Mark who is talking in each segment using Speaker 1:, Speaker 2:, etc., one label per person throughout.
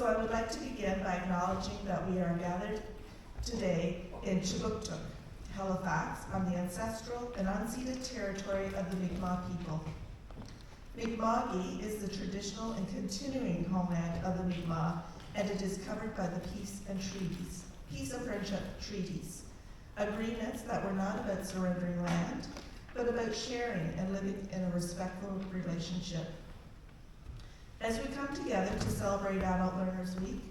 Speaker 1: So I would like to begin by acknowledging that we are gathered today in Chibuktuk, Halifax, on the ancestral and unceded territory of the Mi'kmaq people. Mi'kma'ki is the traditional and continuing homeland of the Mi'kmaq, and it is covered by the peace and friendship treaties, agreements that were not about surrendering land, but about sharing and living in a respectful relationship. As we come together to celebrate Adult Learners Week,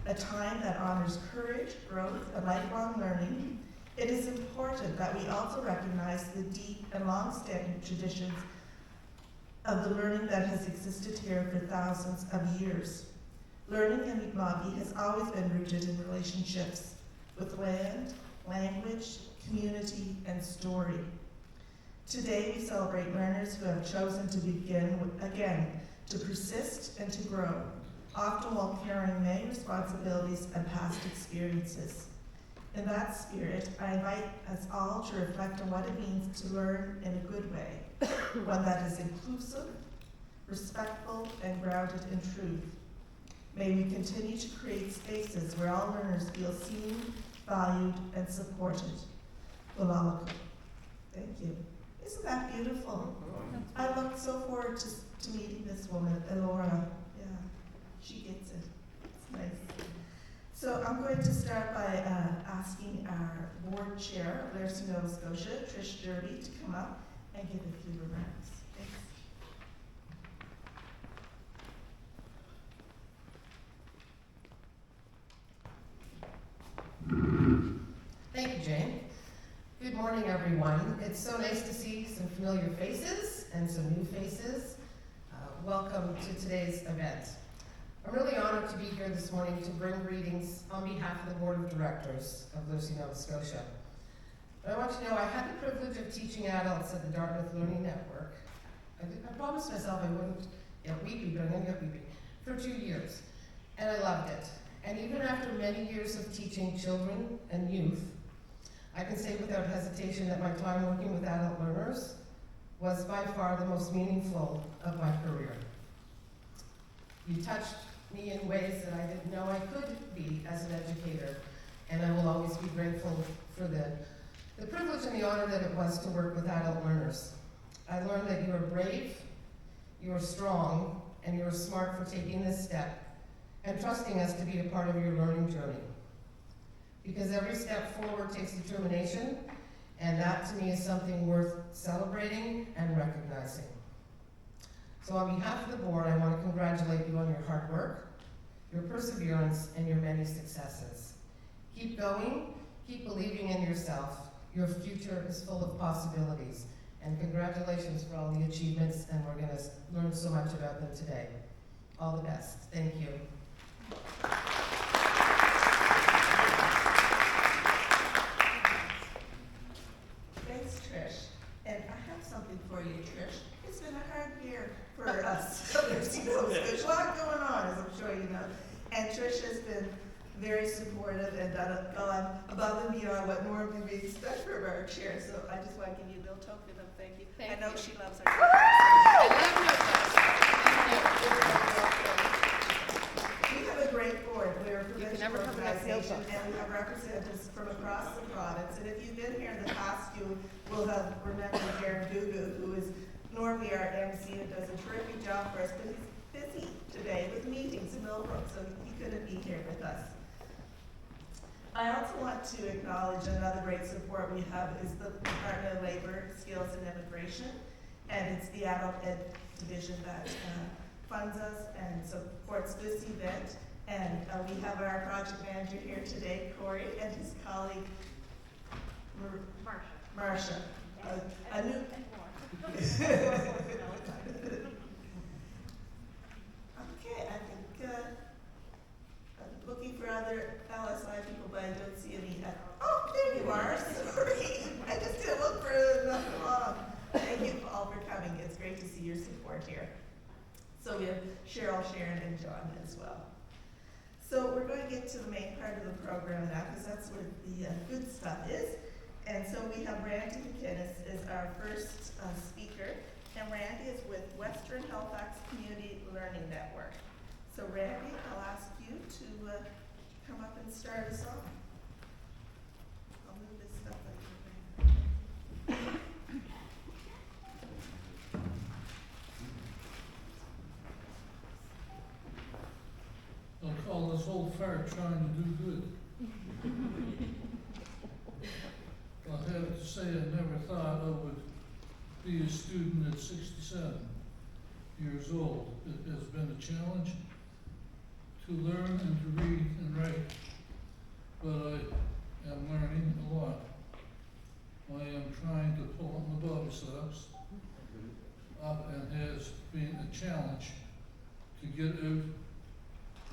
Speaker 1: a time that honors courage, growth, and lifelong learning, it is important that we also recognize the deep and long-standing traditions of the learning that has existed here for thousands of years. Learning in Mi'kma'ki has always been rooted in relationships with land, language, community, and story. Today we celebrate learners who have chosen to begin again, to persist and to grow, often while carrying many responsibilities and past experiences. In that spirit, I invite us all to reflect on what it means to learn in a good way, one that is inclusive, respectful, and grounded in truth. May we continue to create spaces where all learners feel seen, valued, and supported. Walalaku. Thank you. Isn't that beautiful? I look so forward to meeting this woman, Elora. Yeah, she gets it. It's nice. So I'm going to start by asking our board chair of Nursing Nova Scotia, Trish Derby, to come up and give a few remarks.
Speaker 2: Thanks. Thank you, Jane. Good morning, everyone. It's so nice to see some familiar faces and some new faces. Welcome to today's event. I'm really honored to be here this morning to bring greetings on behalf of the Board of Directors of Nursing Nova Scotia. But I want you to know I had the privilege of teaching adults at the Yarmouth Learning Network. I promised myself I wouldn't get weepy, but I'm going to get weepy, for 2 years. And I loved it. And even after many years of teaching children and youth, I can say without hesitation that my time working with adult learners was by far the most meaningful of my career. You touched me in ways that I didn't know I could be as an educator, and I will always be grateful for the privilege and the honor that it was to work with adult learners. I learned that you are brave, you are strong, and you are smart for taking this step and trusting us to be a part of your learning journey. Because every step forward takes determination, and that to me is something worth celebrating and recognizing. So on behalf of the board, I want to congratulate you on your hard work, your perseverance, and your many successes. Keep going, keep believing in yourself. Your future is full of possibilities, and congratulations for all the achievements, and we're going to learn so much about them today. All the best. Thank you.
Speaker 1: Thanks, Trish. And I have something for you, Trish. It's been a hard year for us. There's a lot going on, as I'm sure you know. And Trish has been very supportive and gone above and beyond what normally we expect from our chair. So I just want to give you a little token of thank you. I know she loves her. We have a great board. We're a provincial organization, and we have representatives from across the province. And if you've been here in the past, you will have remembered Darren Gugu, who is normally our MC and does a terrific job for us, but he's busy today with meetings in Millbrook, so he couldn't be here with us. I also want to acknowledge another great support we have is the Department of Labor, Skills and Immigration, and it's the Adult Ed Division that funds us and supports this event. And we have our project manager here today, Corey, and his colleague, Marsha. A new. Okay, I think I'm looking for other LSI people, but I don't see any. Oh, there you are. Sorry, I just didn't look for nothing long. Thank you all for coming. It's great to see your support here. So we have Cheryl, Sharon, and John as well. So we're going to get to the main part of the program now, because that's where the good stuff is. And so we have Randy McInnis as our first speaker, and Randy is with Western Halifax Community Learning Network. So Randy, I'll ask you to come up and start us off. I'll move this stuff out of your way.
Speaker 3: I'll call this old fart trying to do good. I have to say I never thought I would be a student at 67 years old. It has been a challenge to learn and to read and write, but I am learning a lot. I am trying to pull on the bobby socks up, and has been a challenge to get out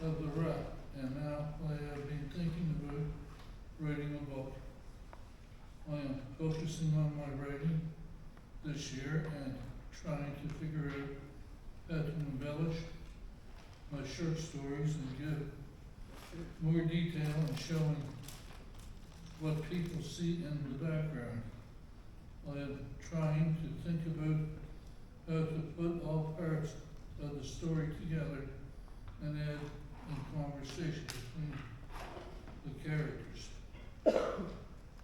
Speaker 3: of the rut, and now I have been thinking about writing a book. I am focusing on my writing this year and trying to figure out how to embellish my short stories and give more detail in showing what people see in the background. I am trying to think about how to put all parts of the story together and add in conversation between the characters.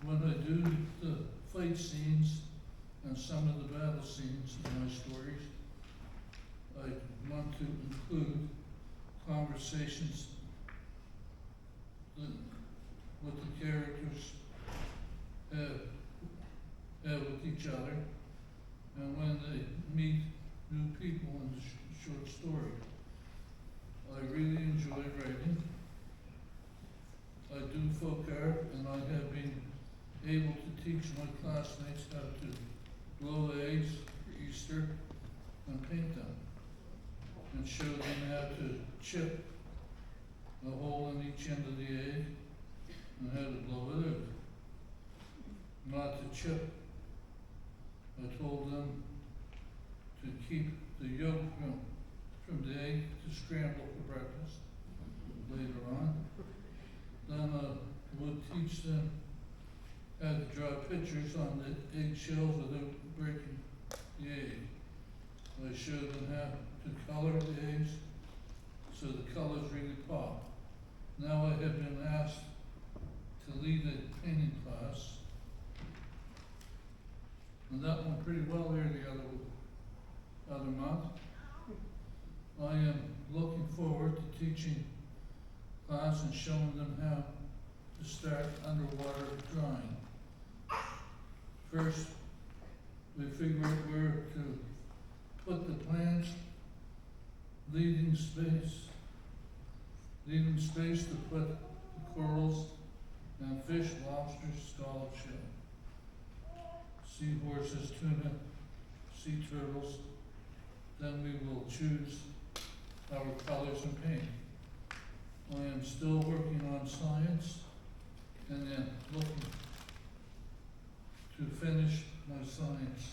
Speaker 3: When I do the fight scenes and some of the battle scenes in my stories, I want to include conversations with the characters have with each other, and when they meet new people in the short story. I really enjoy writing. I do folk art, and I have been able to teach my classmates how to blow eggs for Easter and paint them, and show them how to chip a hole in each end of the egg and how to blow it out. Not to chip, I told them to keep the yolk from the egg to scramble for breakfast later on. Then I would teach them how to draw pictures on the eggshells without breaking the egg. I showed them how to color the eggs so the colors really pop. Now I have been asked to lead a painting class, and that went pretty well there the other month. I am looking forward to teaching class and showing them how to start underwater drawing. First, we figure out where to put the plants, leaving space to put the corals and fish, lobsters, scallop shell, seahorses, tuna, sea turtles. Then we will choose our colors and paint. I am still working on science and then looking to finish my science.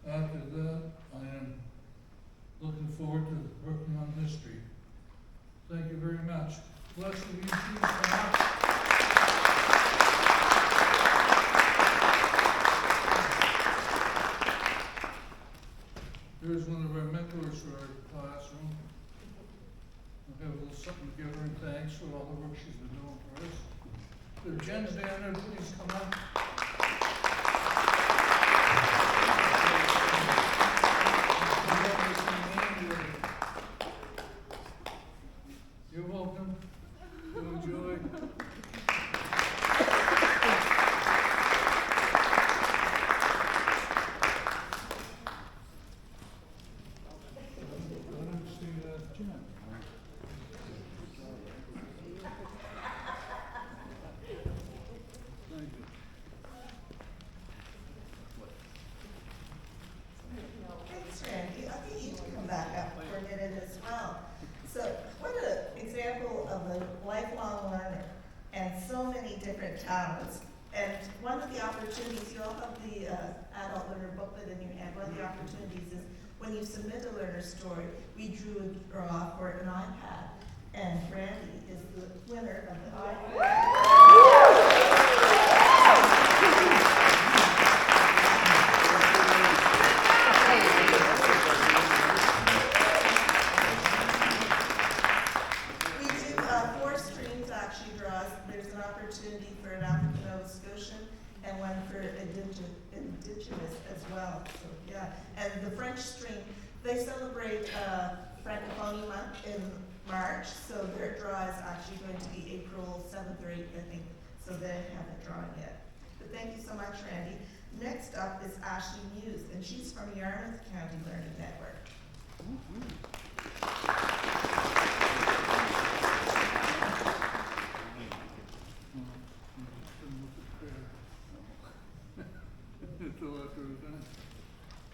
Speaker 3: After that, I am looking forward to working on history. Thank you very much. Bless you, please come up. Here's one of our mentors for our classroom. We'll have a little something to give her in thanks for all the work she's been doing for us. So Jen Banner, please come up. You're welcome. You enjoy.
Speaker 1: Thanks, Randy. I think you can come back up for a minute as well. So what an example of a lifelong learner and so many different talents. And one of the opportunities, you all have the adult learner booklet in your hand. One of the opportunities is when you submit a learner story, we drew a draw for an iPad. And Randy is the winner of the iPad. We do 4 well. So yeah, and the French stream, they celebrate Francophonie Month in March, so their draw is actually going to be April 7th or 8th, I think. So they haven't drawn yet. But thank you so much, Randy. Next up is Ashley Muise, and she's from Yarmouth County Learning Network.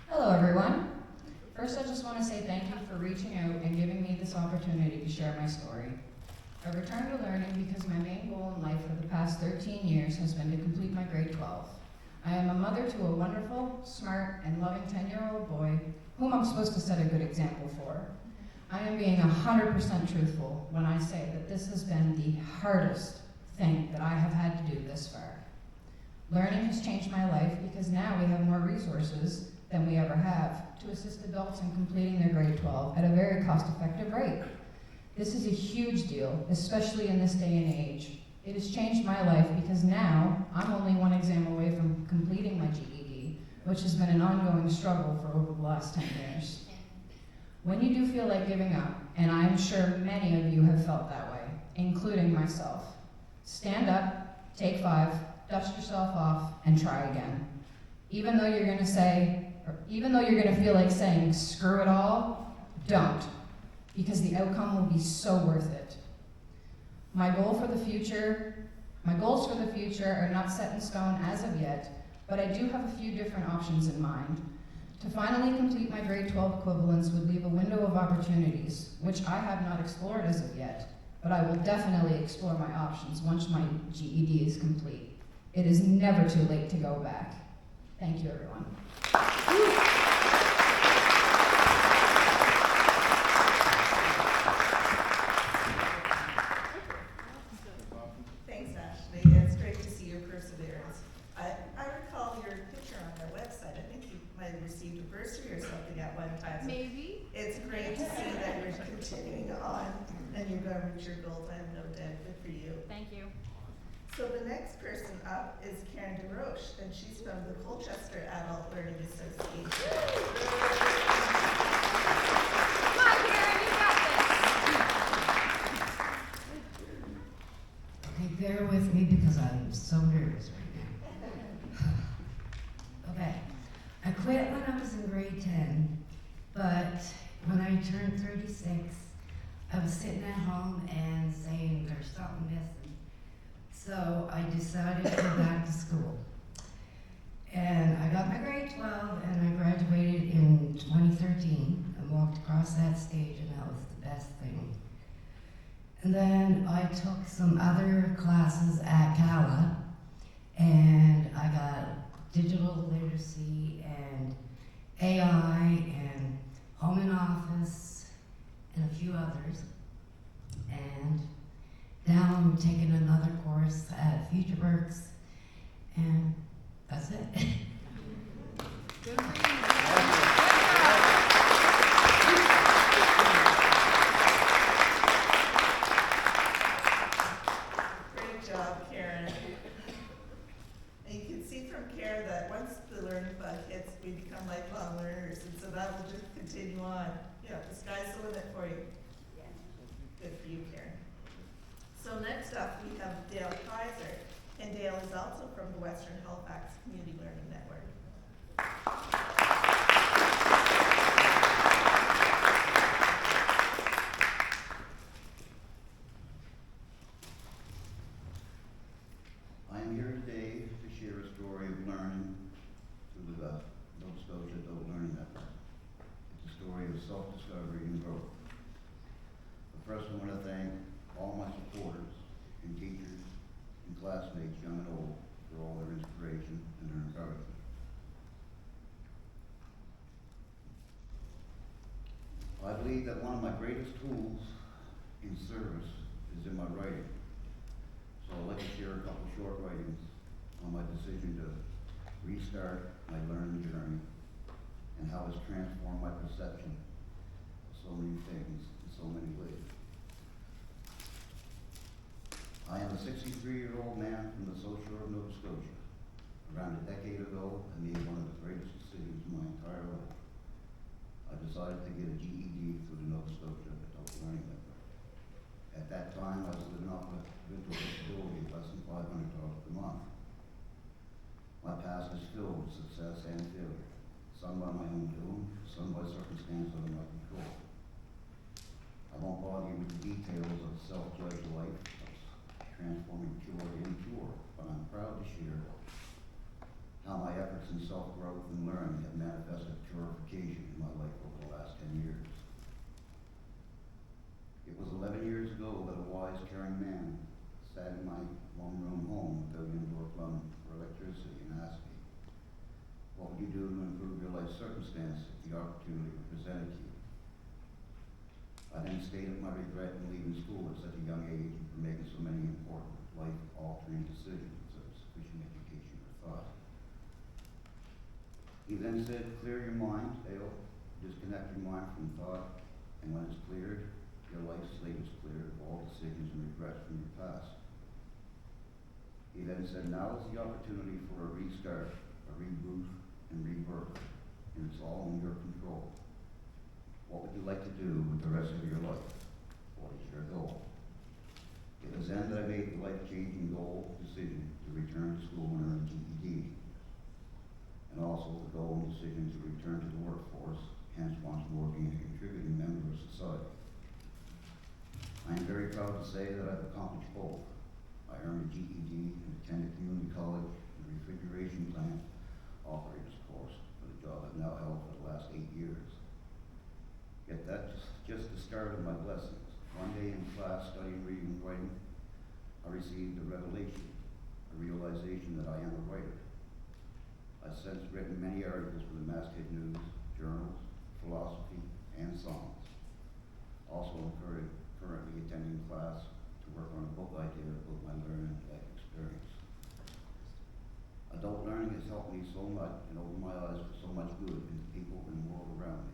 Speaker 4: Hello, everyone. First, I just want to say thank you for reaching out and giving me this opportunity to share my story. I returned to learning because my main goal in life for the past 13 years has been to complete my grade 12. I am a mother to a wonderful, smart, and loving 10-year-old boy whom I'm supposed to set a good example for. I am being 100% truthful when I say that this has been the hardest thing that I have had to do this far. Learning has changed my life because now we have more resources than we ever have to assist adults in completing their grade 12 at a very cost-effective rate. This is a huge deal, especially in this day and age. It has changed my life because now I'm only one exam away from completing my GED, which has been an ongoing struggle for over the last 10 years. When you do feel like giving up, and I'm sure many of you have felt that way, including myself, stand up, take 5, dust yourself off, and try again. Even though you're gonna feel like saying, screw it all, don't, because the outcome will be so worth it. My goals for the future are not set in stone as of yet, but I do have a few different options in mind. To finally complete my grade 12 equivalence would leave a window of opportunities, which I have not explored as of yet, but I will definitely explore my options once my GED is complete. It is never too late to go back. Thank you, everyone.
Speaker 1: Thanks, Ashley. It's great to see your perseverance. I recall your picture on our website. I think you might have received a bursary or something at one time. So
Speaker 5: Maybe.
Speaker 1: it's great to see that you're continuing on and you're going to reach your goals. I have no doubt. Good for you.
Speaker 5: Thank you.
Speaker 1: So the next person up is DesRoches, and she's from the Colchester Adult Learning Association.
Speaker 5: Come on, Karen, you got this.
Speaker 6: Okay, bear with me because I'm so nervous right now. Okay, I quit when I was in grade 10, but when I turned 36, I was sitting at home and saying there's something missing. So I decided to go back to school. And I got my grade 12 and I graduated in 2013 and walked across that stage, and that was the best thing. And then I took some other classes at CALA, and I got digital literacy and AI and home and office and a few others. And now I'm taking another course at FutureWorks, and that's it.
Speaker 5: Good for you.
Speaker 1: Great job, Karen. And you can see from Karen that once the learning bug hits, we become lifelong learners, and so that will just continue on. Yeah, the sky's the limit for you. Good for you, Karen. So next up, we have Dale Kaizer, and Dale is also from the Western Halifax Community Learning Network.
Speaker 7: I am here today to share a story of learning through the Nova Scotia Adult Learning Network. It's a story of self-discovery and growth. But first, I want to thank all my supporters and teachers and classmates, young and old, for all their inspiration and their encouragement. I believe that one of my greatest tools in service is in my writing. So I'd like to share a couple short writings on my decision to restart my learning journey and how it's transformed my perception of so many things in so many ways. I am a 63-year-old man from the South Shore of Nova Scotia, a Around a decade ago, I made one of the greatest decisions in my entire life. I decided to get a GED through the Nova Scotia Adult Learning Network. At that time, I was living off a mental disability of less than $500 per month. My past is filled with success and failure, some by my own doing, some by circumstance under my control. I won't bother you with the details of a self-judged life of transforming pure to impure, but I'm proud to share how my efforts in self-growth and learning have manifested purification in my life over the last 10 years. It was 11 years ago that a wise, caring man sat in my one-room home without indoor plumbing or electricity and asked me, "What would you do to improve your life circumstance if the opportunity were presented to you?" I then stated my regret in leaving school at such a young age and for making so many important, life-altering decisions without sufficient education or thought. He then said, "Clear your mind, Dale. Disconnect your mind from thought, and when it's cleared, your life slate is cleared of all decisions and regrets from your past." He then said, "Now is the opportunity for a restart, a reboot, and rebirth, and it's all in your control. What would you like to do with the rest of your life? What is your goal?" It was then that I made the life-changing goal decision to return to school and earn a GED, and also the goal and decision to return to the workforce, hence once more being a contributing member of society. I am very proud to say that I've accomplished both. I earned a GED and attended community college and a refrigeration plant operator's course for the job I've now held for the last 8 years. Yet that's just the start of my blessings. One day in class studying reading and writing, I received a revelation, a realization that I am a writer. I've since written many articles for the masthead news, journals, philosophy, and songs. Also, I'm currently attending class to work on a book idea about my learning and life experience. Adult learning has helped me so much and opened my eyes to so much good in the people and the world around me.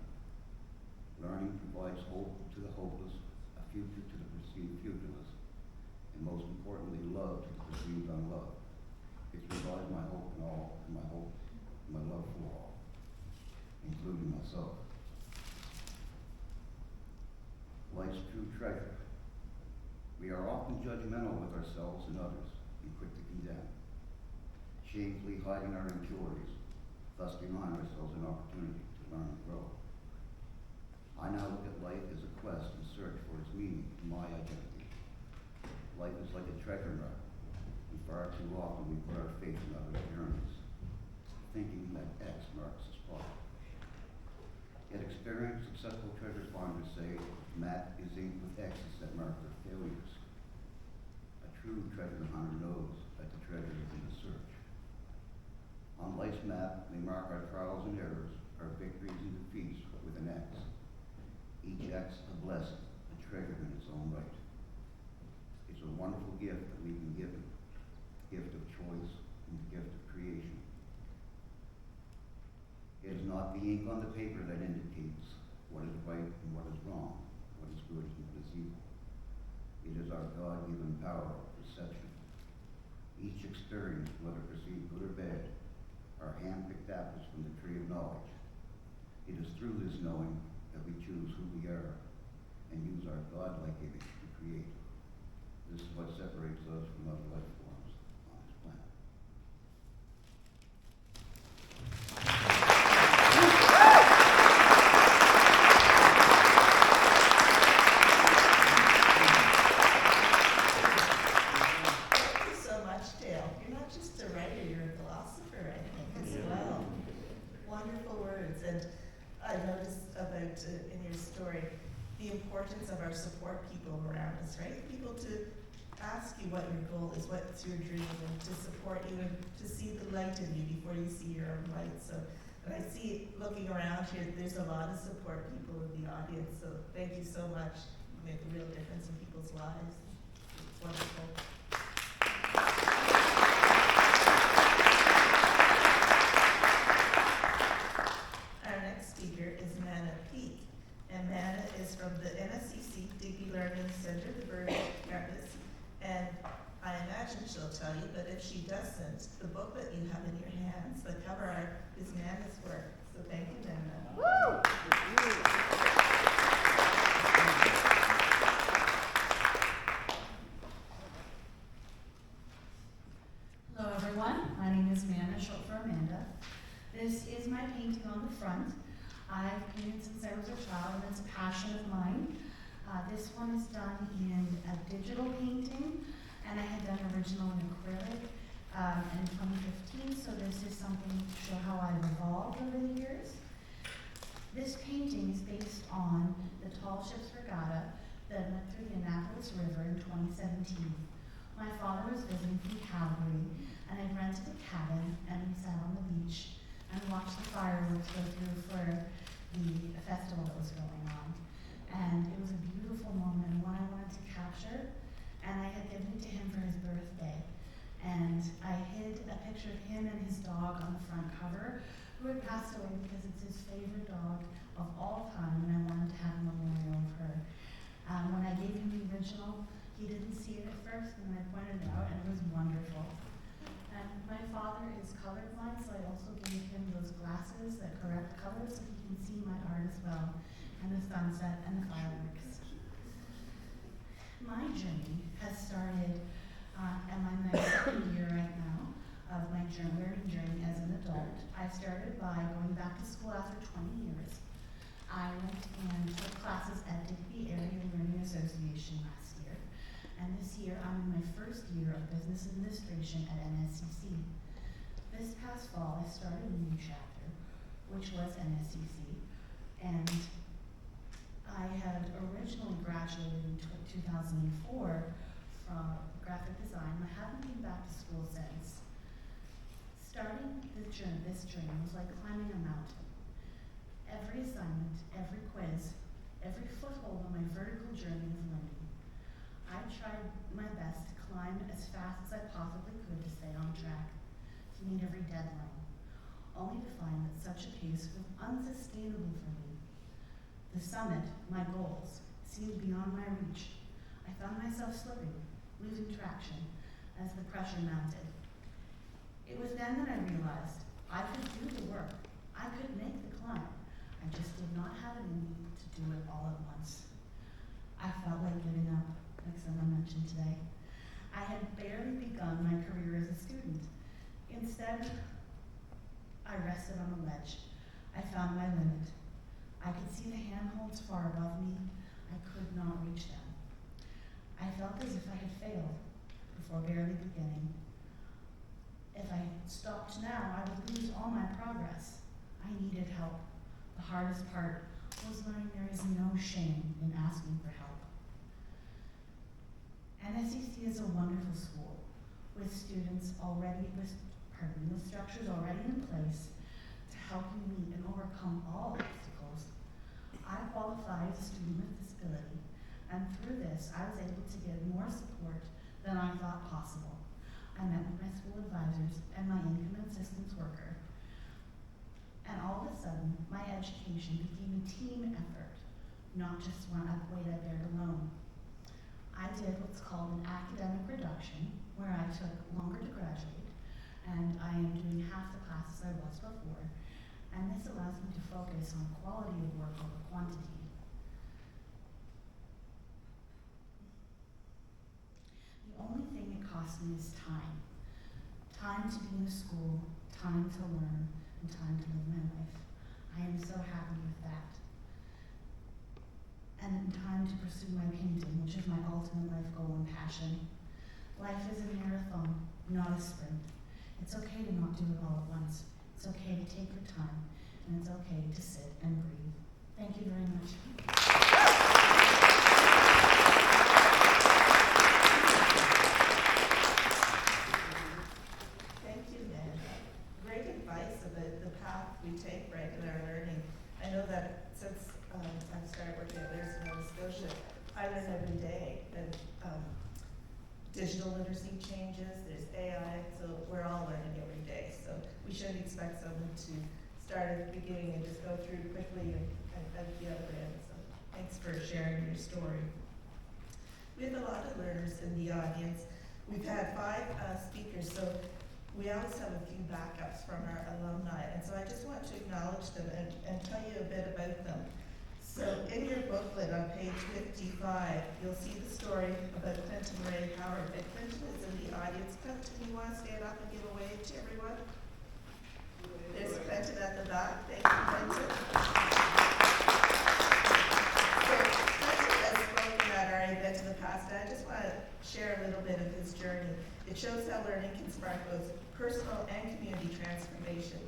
Speaker 7: Learning provides hope to the hopeless, a future to the perceived futureless, and most importantly, love to the perceived unloved. It's revived my hope in all, and my love for all, including myself. Life's true treasure. We are often judgmental with ourselves and others, and quick to condemn, shamefully hiding our impurities, thus denying ourselves an opportunity to learn and grow. I now look at life as a quest and search for its meaning and my identity. Life is like a treasure map, and far too often we put our faith in others' journeys, thinking that X marks the spot. Yet experienced, successful treasure finders say map is inked with X's that mark their failures. A true treasure hunter knows that the treasure is in the search. On life's map, we mark our trials and errors, our victories and defeats with an X. Each X a blessing, a treasure in its own right. It's a wonderful gift that we've been given, the gift of choice and the gift of creation. It is not the ink on the paper that indicates what is right and what is wrong, what is good and what is evil. It is our God-given power of perception. Each experience, whether perceived good or bad, are hand-picked apples from the tree of knowledge. It is through this knowing that we choose who we are and use our God-like image to create. This is what separates us from other life forms on this planet.
Speaker 1: Thank you so much, Dale. You're not just a writer, you're a philosopher, I think, as well. Wonderful words. And I noticed about in your story the importance of our support people around us, right? People to ask you what your goal is, what's your dream, and to support you and to see the light in you before you see your own light. So, and I see looking around here, there's a lot of support people in the audience. So thank you so much. You make a real difference in people's lives. It's wonderful. Our next speaker is Mana Peak, and Mana is from the NSCC Digby Learning Centre, the Burridge Campus, and I imagine she'll tell you, but if she doesn't, the book that you have in your hands, the cover art, is Amanda's work. So thank you, Amanda.
Speaker 5: Woo!
Speaker 8: Hello everyone, my name is Amanda, short for Amanda. This is my painting on the front. I've painted since I was a child and it's a passion of mine. This one is done in a digital painting and I had done original in acrylic in 2015, so this is something to show how I've evolved over the years. This painting is based on the Tall Ships Regatta that went through the Annapolis River in 2017. My father was visiting from Calgary, and I rented a cabin, and we sat on the beach and watched the fireworks go through for the festival that was going on. And it was a beautiful moment, one I wanted to capture, and I had given it to him for his birthday. And I hid a picture of him and his dog on the front cover, who had passed away because it's his favorite dog of all time, and I wanted to have a memorial of her. When I gave him the original, he didn't see it at first, and I pointed it out, and it was wonderful. And my father is colorblind, so I also gave him those glasses that correct color so he can see my art as well, and the sunset and the fireworks. My journey has started, I'm in my second year right now of my learning journey as an adult. I started by going back to school after 20 years. I went and took classes at Digby Learning Association last year. And this year, I'm in my first year of business administration at NSCC. This past fall, I started a new chapter, which was NSCC, and I had originally graduated in 2004 from graphic design, and I haven't been back to school since. Starting this journey was like climbing a mountain. Every assignment, every quiz, every foothold on my vertical journey of learning. I tried my best to climb as fast as I possibly could to stay on track, to meet every deadline, only to find that such a pace was unsustainable for me. The summit, my goals, seemed beyond my reach. I found myself slipping, losing traction as the pressure mounted. It was then that I realized I could do the work. I could make the climb. I just did not have it in me to do it all at once. I felt like giving up, like someone mentioned today. I had barely begun my career as a student. Instead, I rested on a ledge. I found my limit. I could see the handholds far above me. I could not reach them. I felt as if I had failed before barely beginning. If I stopped now, I would lose all my progress. I needed help. The hardest part was learning there is no shame in asking for help. NSCC is a wonderful school with structures already in place to help you meet and overcome all obstacles. I qualify as a student with disability, and through this, I was able to get more support than I thought possible. I met with my school advisors and my income assistance worker. And all of a sudden, my education became a team effort, not just one weight I bared alone. I did what's called an academic reduction, where I took longer to graduate, and I am doing half the classes I was before, and this allows me to focus on quality of work over quantity. The only thing it costs me is time. Time to be in a school, time to learn, and time to live my life. I am so happy with that. And time to pursue my painting, which is my ultimate life goal and passion. Life is a marathon, not a sprint. It's okay to not do it all at once. It's okay to take your time, and it's okay to sit and breathe. Thank you very much.
Speaker 1: Thank you, Amanda. Great advice about the path we take right in our learning. I know that since I've started working at Nova Scotia, I learn every day, and digital literacy changes, there's AI, so we're all learning every day. So we shouldn't expect someone to start at the beginning and just go through quickly and at the other end. So thanks for sharing your story. We have a lot of learners in the audience We've had 5 speakers, so we always have a few backups from our alumni, and so I just want to acknowledge them and tell you a bit about them. So in your booklet on page 55, you'll see the story about Clinton Ray Howard. And Clinton is in the audience. Clinton, you want to stand up and give a wave to everyone? There's Clinton at the back. Thank you, Clinton. So Clinton has spoken at our event in the past, and I just want to share a little bit of his journey. It shows how learning can spark both personal and community transformation.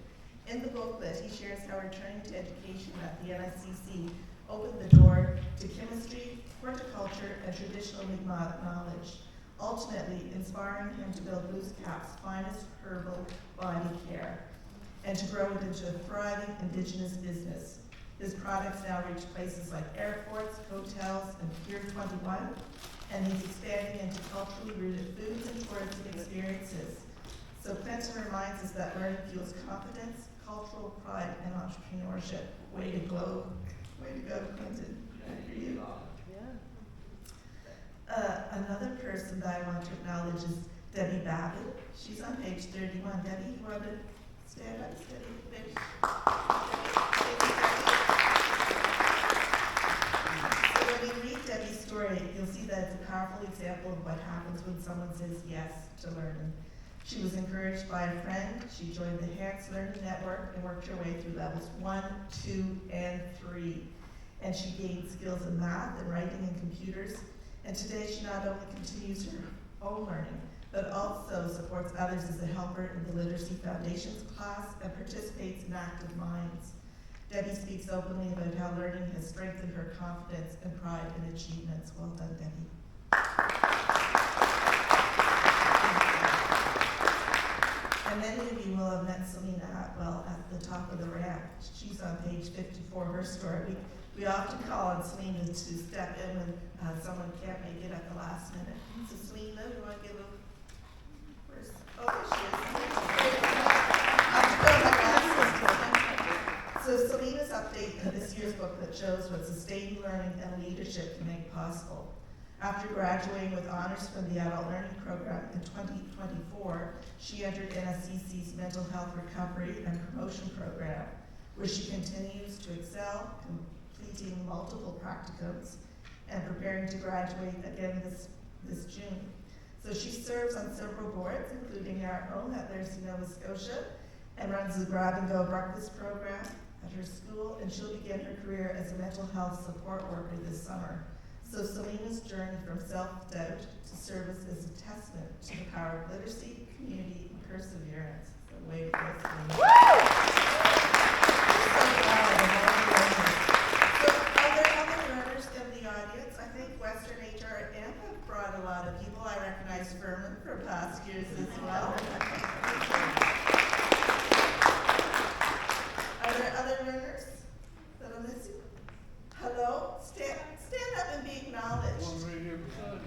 Speaker 1: In the booklet, he shares how returning to education at the NSCC opened the door to chemistry, horticulture, and traditional Mi'kmaq knowledge, ultimately inspiring him to build Muise Cap's finest herbal body care and to grow it into a thriving Indigenous business. His products now reach places like airports, hotels, and Pier 21, and he's expanding into culturally rooted foods and tourism experiences. So Clinton reminds us that learning fuels confidence, cultural pride, and entrepreneurship. Way to go. Way to go, Clinton. Good for you. Another person that I want to acknowledge is Debbie Babbitt. She's on page 31. Debbie, you want to stand up? Debbie. So when you read Debbie's story, you'll see that it's a powerful example of what happens when someone says yes to learning. She was encouraged by a friend. She joined the LNS Learning Network and worked her way through levels 1, 2, and 3. And she gained skills in math and writing and computers. And today she not only continues her own learning, but also supports others as a helper in the Literacy Foundations class and participates in Active Minds. Debbie speaks openly about how learning has strengthened her confidence and pride in achievements. Well done, Debbie. And many of you will have met Selena Atwell at the top of the ramp. She's on page 54, her story. We often call on Selena to step in when someone can't make it at the last minute. So Selena, you want to give a, where's, oh, there she is. So Selena's update in this year's book that shows what sustained learning and leadership can make possible. After graduating with honors from the Adult Learning Program in 2024, she entered NSCC's Mental Health Recovery and Promotion Program, where she continues to excel, completing multiple practicums and preparing to graduate again this June. So she serves on several boards, including our own at Nova Scotia, and runs the Grab and Go Breakfast Program at her school, and she'll begin her career as a mental health support worker this summer. So Selena's journey from self-doubt to service is a testament to the power of literacy, community, and perseverance. So way to go, Selena. So are there other learners in the audience? I think Western HRM have brought a lot of people. I recognize Furman from past years as well. Are there other learners that I'm missing? Hello? Stand up and be acknowledged.
Speaker 3: One right here beside you.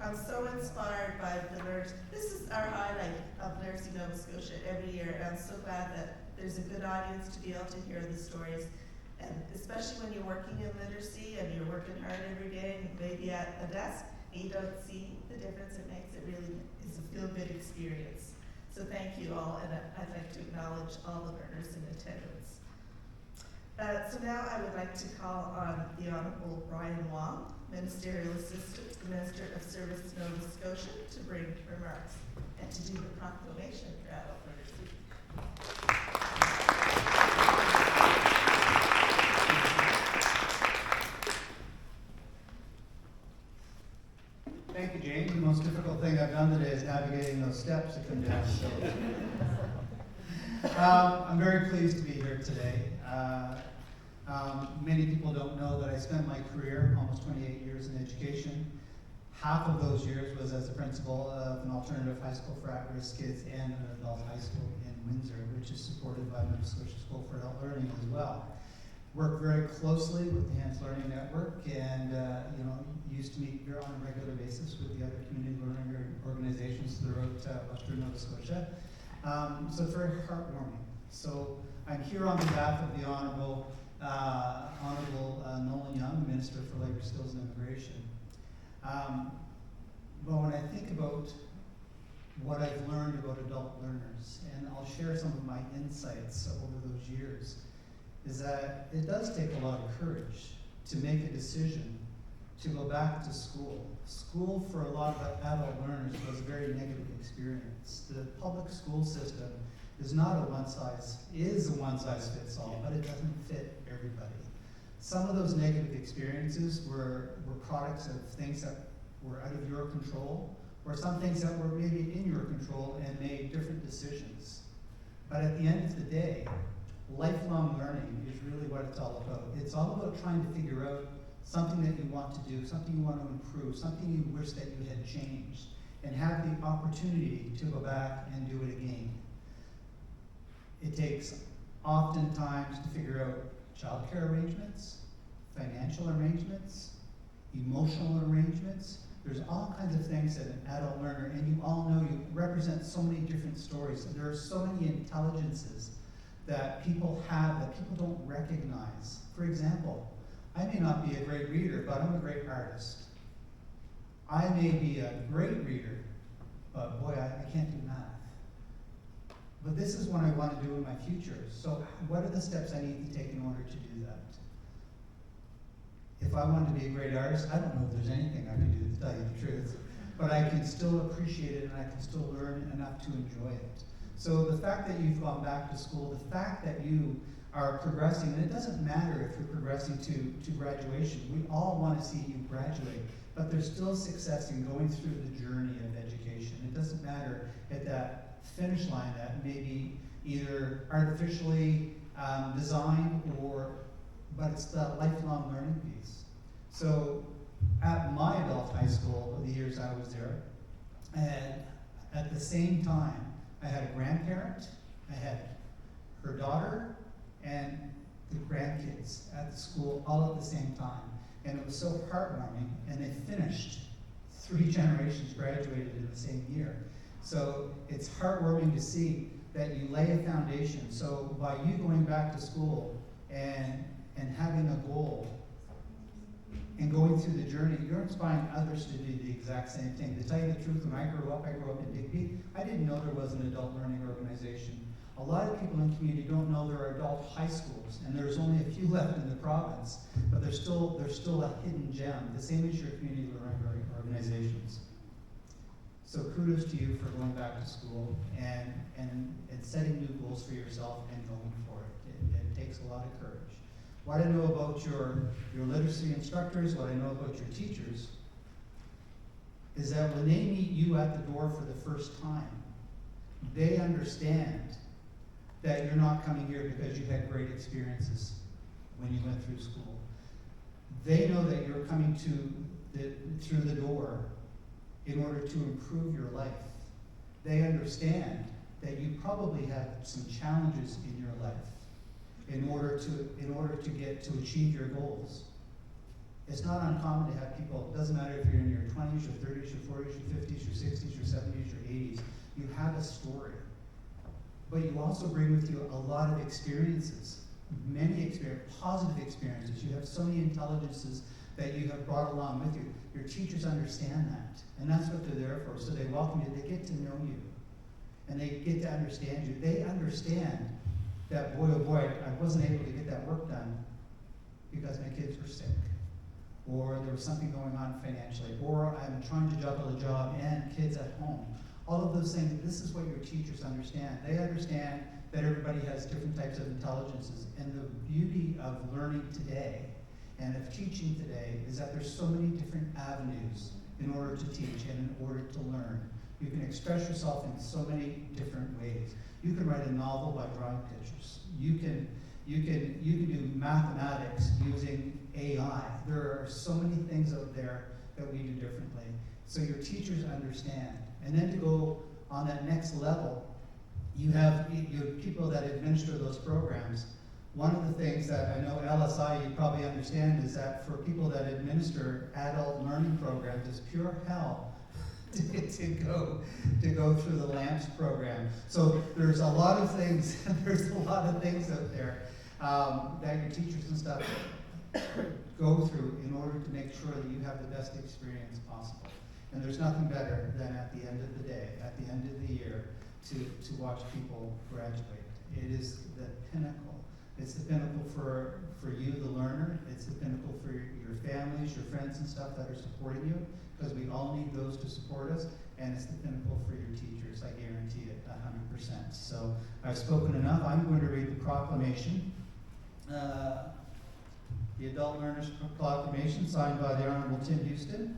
Speaker 3: I'm so inspired by the learners. This is our highlight of Nursing Nova Scotia every year. I'm so glad that there's a good audience to be able to hear the stories. And especially when you're working in literacy and you're working hard every day and maybe at a desk, and you don't see the difference it makes. It really is a feel-good experience. So thank you all, and I'd like to acknowledge all the learners in attendance. So now I would like to call on the Honourable Brian Wong, Ministerial Assistant to the Minister of Service Nova Scotia, to bring remarks and to do the proclamation for adult literacy.
Speaker 9: Thank you, Jane. The most difficult thing I've done today is navigating those steps that come down. So. I'm very pleased to be here today. Many people don't know that I spent my career, almost 28 years in education. Half of those years was as a principal of an alternative high school for at-risk kids and an adult high school in Windsor, which is supported by Nova Scotia School for Adult Learning as well. Work very closely with the LNS Learning Network, and used to meet here on a regular basis with the other community learning organizations throughout Western Nova Scotia. So it's very heartwarming So I'm here on behalf of the Honourable Nolan Young, Minister for Labour, Skills and Immigration. But when I think about what I've learned about adult learners, and I'll share some of my insights over those years, is that it does take a lot of courage to make a decision to go back to school. School for a lot of adult learners was a very negative experience. The public school system is not a one-size-fits-all, but it doesn't fit everybody. Some of those negative experiences were products of things that were out of your control, or some things that were maybe in your control and made different decisions. But at the end of the day, lifelong learning is really what it's all about. It's all about trying to figure out something that you want to do, something you want to improve, something you wish that you had changed, and have the opportunity to go back and do it again. It takes oftentimes to figure out childcare arrangements, financial arrangements, emotional arrangements. There's all kinds of things that an adult learner, and you all know you represent so many different stories. And there are so many intelligences that people have that people don't recognize. For example, I may not be a great reader, but I'm a great artist. I may be a great reader, but boy, I can't do math. But this is what I want to do in my future. So what are the steps I need to take in order to do that? If I wanted to be a great artist, I don't know if there's anything I can do to tell you the truth, but I can still appreciate it and I can still learn enough to enjoy it. So the fact that you've gone back to school, the fact that you are progressing, and it doesn't matter if you're progressing to graduation, we all want to see you graduate, but there's still success in going through the journey of education. It doesn't matter at that finish line that may be either artificially designed but it's the lifelong learning piece. So at my adult high school, the years I was there, and at the same time, I had a grandparent, I had her daughter, and the grandkids at the school all at the same time. And it was so heartwarming, and they finished. 3 generations graduated in the same year. So it's heartwarming to see that you lay a foundation. So by you going back to school and having a goal and going through the journey, you're inspiring others to do the exact same thing. To tell you the truth, when I grew up in Digby, I didn't know there was an adult learning organization. A lot of people in the community don't know there are adult high schools, and there's only a few left in the province, but there's still a hidden gem, the same as your community learning organizations. So kudos to you for going back to school and setting new goals for yourself and going for it. It takes a lot of courage. What I know about your literacy instructors, what I know about your teachers, is that when they meet you at the door for the first time, they understand that you're not coming here because you had great experiences when you went through school. They know that you're coming through the door in order to improve your life. They understand that you probably have some challenges in your life in order to achieve your goals. It's not uncommon to have people, it doesn't matter if you're in your 20s, your 30s, your 40s, your 50s, your 60s, your 70s, your 80s, you have a story. But you also bring with you a lot of experiences, positive experiences. You have so many intelligences that you have brought along with you. Your teachers understand that, and that's what they're there for. So they welcome you, they get to know you, and they get to understand you. They understand that, boy, oh boy, I wasn't able to get that work done because my kids were sick, or there was something going on financially, or I'm trying to juggle a job and kids at home. All of those things, this is what your teachers understand. They understand that everybody has different types of intelligences, and the beauty of learning today and of teaching today is that there's so many different avenues in order to teach and in order to learn. You can express yourself in so many different ways. You can write a novel by drawing pictures. You can do mathematics using AI. There are so many things out there that we do differently. So your teachers understand. And then to go on that next level, you have people that administer those programs. One of the things that I know LSI, you probably understand, is that for people that administer adult learning programs, it's pure hell to go through the LAMPS program. So there's a lot of things, there's a lot of things out there that your teachers and stuff go through in order to make sure that you have the best experience possible. And there's nothing better than at the end of the day, at the end of the year, to watch people graduate. It is the pinnacle. It's the pinnacle for you, the learner. It's the pinnacle for your families, your friends and stuff that are supporting you, because we all need those to support us. And it's the pinnacle for your teachers, I guarantee it, 100%. So I've spoken enough. I'm going to read the proclamation. The Adult Learners Proclamation, signed by the Honourable Tim Houston.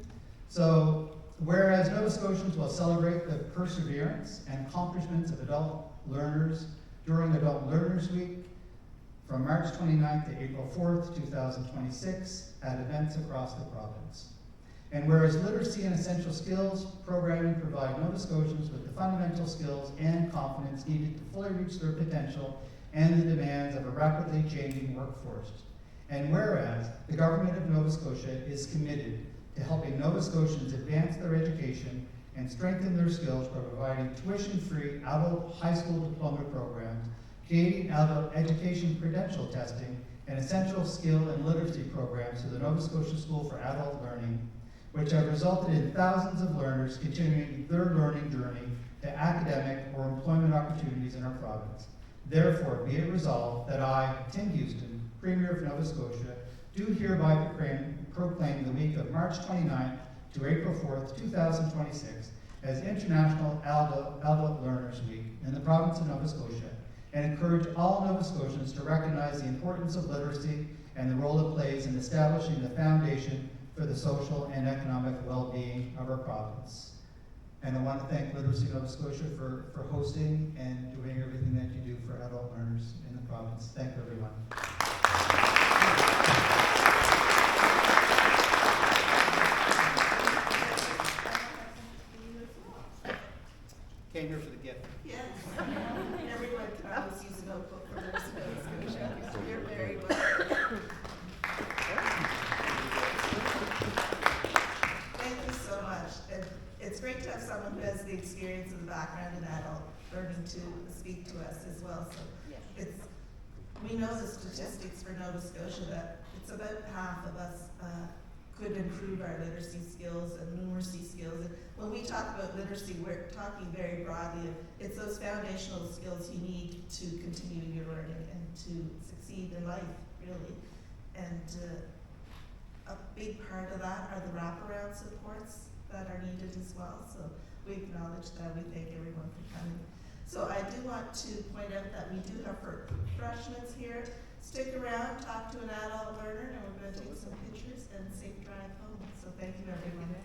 Speaker 9: So, whereas Nova Scotians will celebrate the perseverance and accomplishments of adult learners during Adult Learners Week from March 29th to April 4th, 2026 at events across the province. And whereas literacy and essential skills programming provide Nova Scotians with the fundamental skills and confidence needed to fully reach their potential and the demands of a rapidly changing workforce. And whereas the Government of Nova Scotia is committed to helping Nova Scotians advance their education and strengthen their skills by providing tuition-free adult high school diploma programs, creating adult education credential testing, and essential skill and literacy programs through the Nova Scotia School for Adult Learning, which have resulted in thousands of learners continuing their learning journey to academic or employment opportunities in our province. Therefore, be it resolved that I, Tim Houston, Premier of Nova Scotia, do hereby proclaim the week of March 29th to April 4th, 2026 as International Adult Learners Week in the province of Nova Scotia, and encourage all Nova Scotians to recognize the importance of literacy and the role it plays in establishing the foundation for the social and economic well-being of our province. And I want to thank Literacy Nova Scotia for hosting and doing everything that you do for adult learners in the province. Thank you, everyone. Came here for the gift.
Speaker 1: Yes. Everyone can always use a notebook for their Nova Scotia. You're very welcome. Thank you so much. And it's great to have someone who has the experience and the background in adult learning to speak to us as well. So we know the statistics for Nova Scotia that it's about half of us could improve our literacy skills and numeracy skills. And when we talk about literacy, we're talking very broadly. It's those foundational skills you need to continue your learning and to succeed in life, really. And a big part of that are the wraparound supports that are needed as well. So we acknowledge that. We thank everyone for coming. So I do want to point out that we do have refreshments here. Stick around, talk to an adult learner, and we're going to take some pictures and safe drive home. So thank you, everyone.